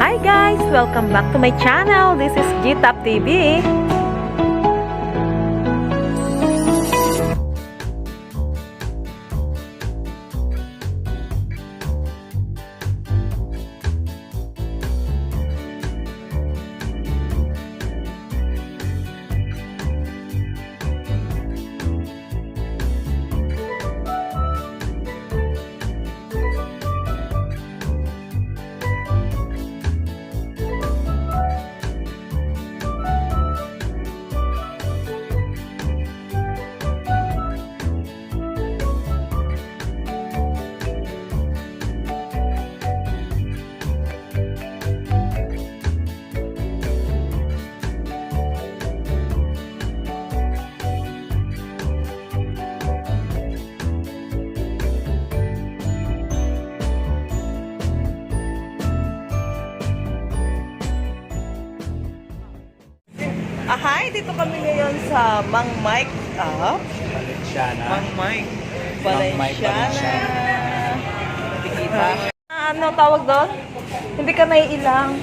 Hi guys! Welcome back to my channel. This is GTop TV. Hi, dito kami ngayon sa Mang Mike. Valenciana. Mang Mike. Valenciana. Nakikita. Ano tawag doon? Hindi ka naiilang.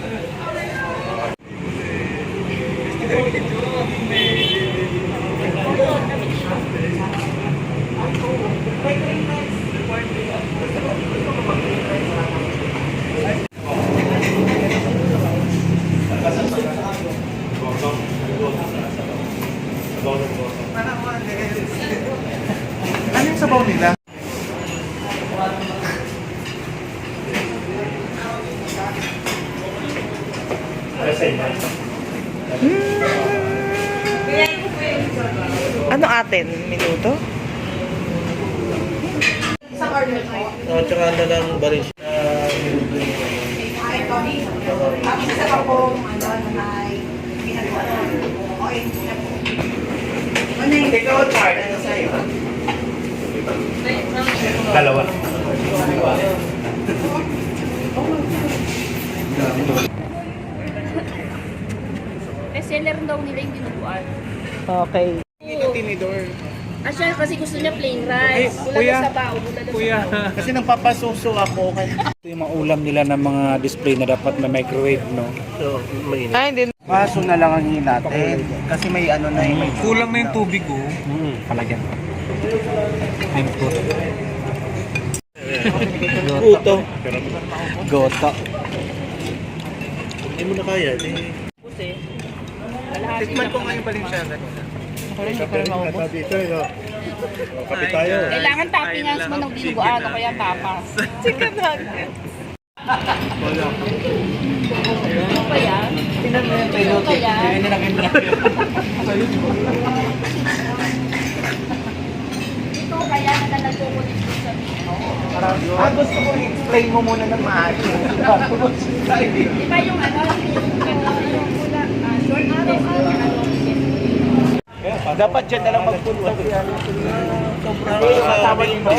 Ano yung sabaw nila? Ano atin? Minuto? Isang order po. Tsaka na lang Valenciana. Tapos isa pa po, ano, may ginagawa. Okay, na po. Ano yung... Ikaw, Chard. Ano sa'yo? Dalawa. Bestseller daw nila yung dinuguan. Okay. Ito tinidor. Siya kasi gusto niya plain rice. Wala kuya. na sabaw. Wala na Kuya. Kasi nang papasuso ako. Ito yung mga ulam nila ng mga display na dapat may microwave, no? Ay, hindi. Kaso na lang ang natin. Kasi may ano na yung may... Kulang na yung tubig, oh. Palagyan ko. I'm good. Goto. Goto. Hindi mo na kaya. Kasi, kalahati Tikman na ko ngayon Valenciana. Dito, no? Kapit tayo. kailangan toppingan mo ng dinuguan o kaya tapas. Chicken nugget. Ano ba yan? Tingnan mo yung Ano ba yan? Hindi na kayo Ito kaya nalalagay ko dito sa video. gusto ko i-explain mo muna ng maayos. Di ba yung ano, yung pula, short araw-araw. Dapat dyan na lang magpunta. Sobrang Tama yun ba?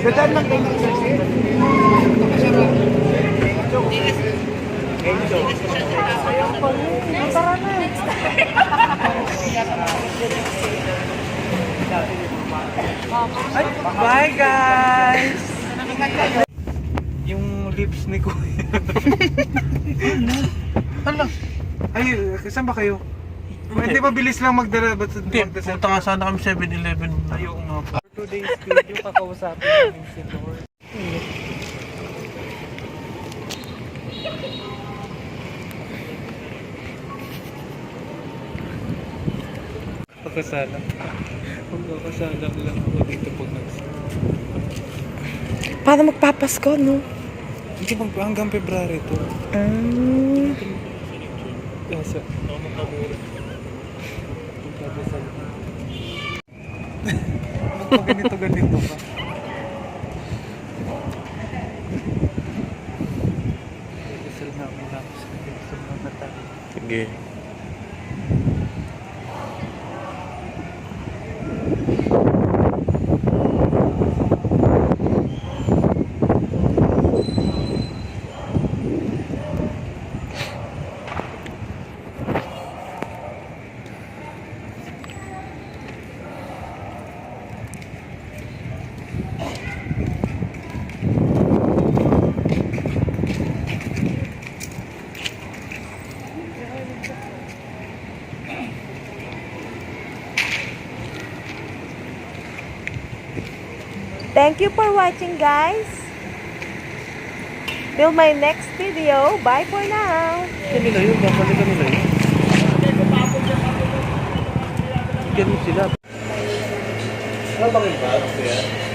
Gadaan lang kayo ng exercise. Bye, guys! Yung lips ni Kuya. Hala! Ay, saan ba kayo? Hindi ba bilis lang magdala? Hindi, punta nga sana kami 7-Eleven. Ayoko nga pa. For today's video, kakausapin namin si Lord. Pagkasalang. Pagkakasalang lang ako dito pag Paano magpapasko, no? Hindi hanggang February to. Nasa. Ganito pa. Dasal na ako lang sa mga mata. Sige. Thank you for watching, guys. Till my next video. Bye for now. Kanila yun, babalikan nila yun. Ganun sila. Ano ba kayo ba?